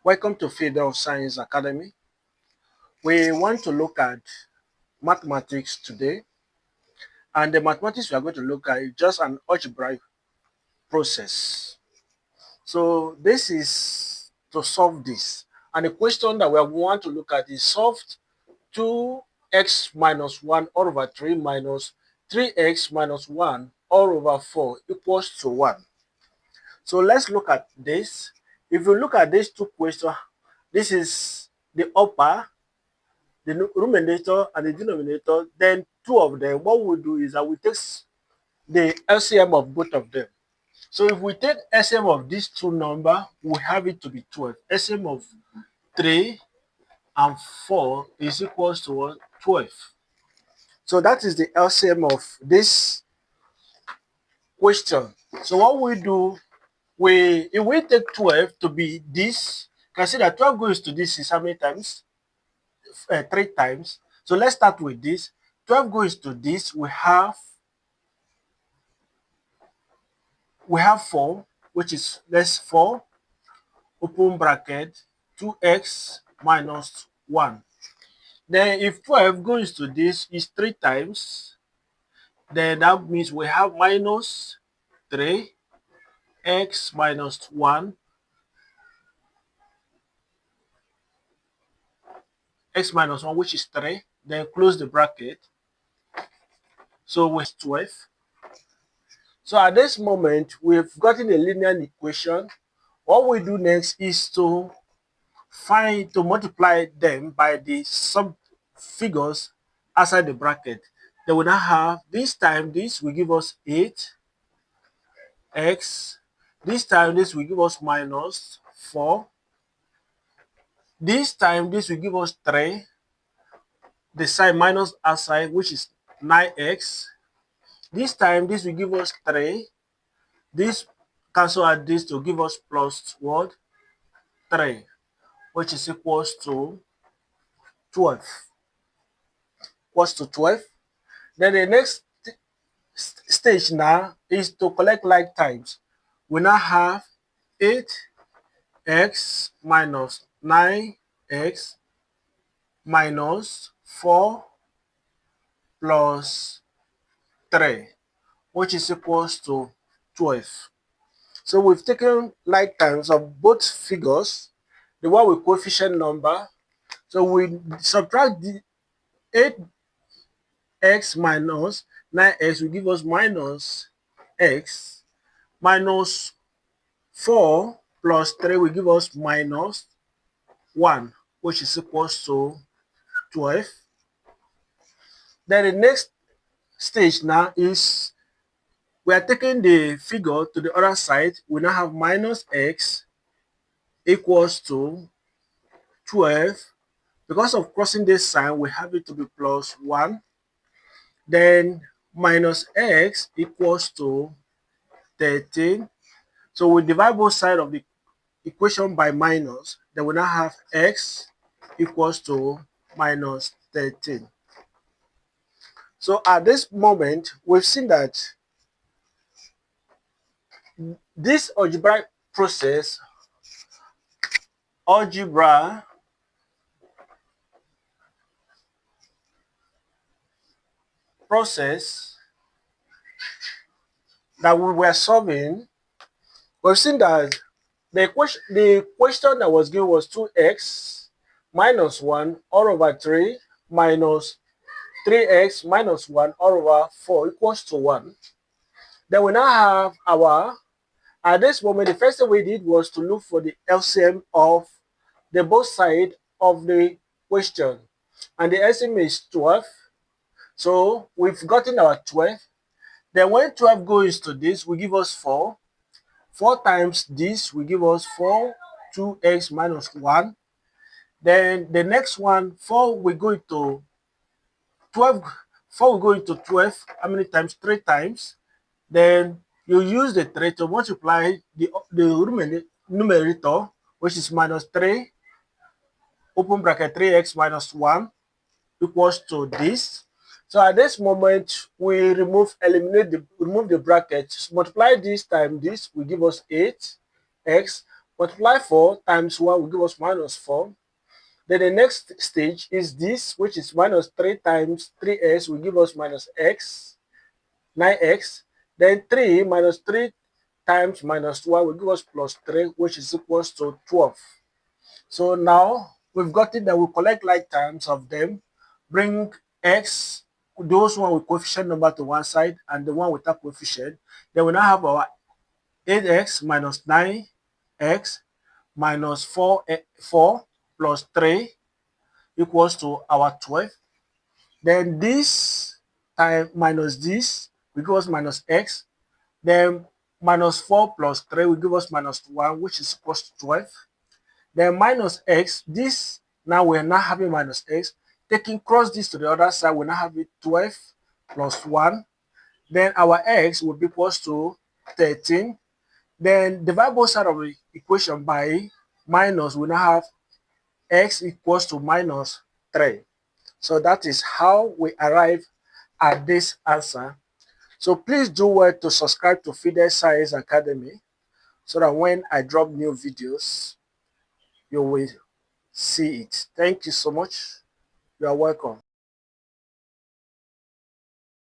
Welcome to Field of Science Academy. We want to look at mathematics today, and the mathematics we are going to look at is just an algebraic process. So this is to solve this. And the question that we want to look at is solve 2x minus 1 all over 3 minus 3x minus 1 all over 4 equals to 1. So let's look at this. If you look at these two questions, this is the upper, the numerator and the denominator, then two of them, what we'll do is that we take the LCM of both of them. So if we take LCM of these two numbers, we have it to be 12. LCM of 3 and 4 is equals to what? 12. So that is the LCM of this question. So what we do, if we take 12 to be this, you can see that 12 goes to this is how many times? 3 times. So let's start with this. 12 goes to this, we have 4, which is less 4, open bracket, 2x minus 1. Then if 12 goes to this is 3 times, then that means we have minus 3, x minus 1, x minus 1, which is 3, then close the bracket. So we have 12. So at this moment, we've gotten a linear equation. What we do next is to multiply them by the sub figures outside the bracket. Then we now have this time this will give us 8x. This time this will give us minus 4. This time this will give us 3. The sign minus outside, which is 9x. This time this will give us 3. This cancel out this to give us plus what? 3, which is equals to 12. Equals to 12. Then the next stage now is to collect like times. We now have 8x minus 9x minus 4 plus 3, which is equals to 12. So we've taken like times of both figures, the one with coefficient number. So we subtract the 8x minus 9x will give us minus x, minus 4 plus 3 will give us minus 1, which is equals to 12. Then the next stage now is we are taking the figure to the other side. We now have minus x equals to 12. Because of crossing this sign, we have it to be plus 1. Then minus x equals to 13. So we divide both sides of the equation by minus. Then we now have x equals to minus 13. So at this moment, we've seen that this algebra process that we were solving, we've seen that the question that was given was 2x minus 1 all over 3 minus 3x minus 1 all over 4 equals to 1. Then we now have at this moment, the first thing we did was to look for the LCM of the both sides of the question. And the LCM is 12. So we've gotten our 12. Then when 12 goes to this, will give us 4. 4 times this will give us 4, 2x minus 1. Then the next one, 4 will go into 12. 4 will go into 12. How many times? 3 times. Then you use the 3 to multiply the numerator, which is minus 3, open bracket 3x minus 1 equals to this. So at this moment, we remove the bracket. Multiply this time this will give us 8x Multiply 4 times 1 will give us minus 4. Then the next stage is this, which is minus 3 times 3x will give us minus x, 9x. Then 3 minus 3 times minus 1 will give us plus 3, which is equals to 12. So now we've gotten that we collect like terms of them, bring x, those one with coefficient number to one side and the one without coefficient. Then we now have our 8x minus 9x minus 4 plus 3 equals to our 12. Then this time minus this will give us minus x. Then minus 4 plus 3 will give us minus 1, which is equals to 12. Then minus x, this now we're now having minus x. Taking cross this to the other side, we now have it 12 plus 1. Then our x will be equals to 13. Then divide both sides of the equation by minus, we now have x equals to minus 3. So that is how we arrive at this answer. So please do well to subscribe to Fidel Science Academy so that when I drop new videos, you will see it. Thank you so much. You are welcome.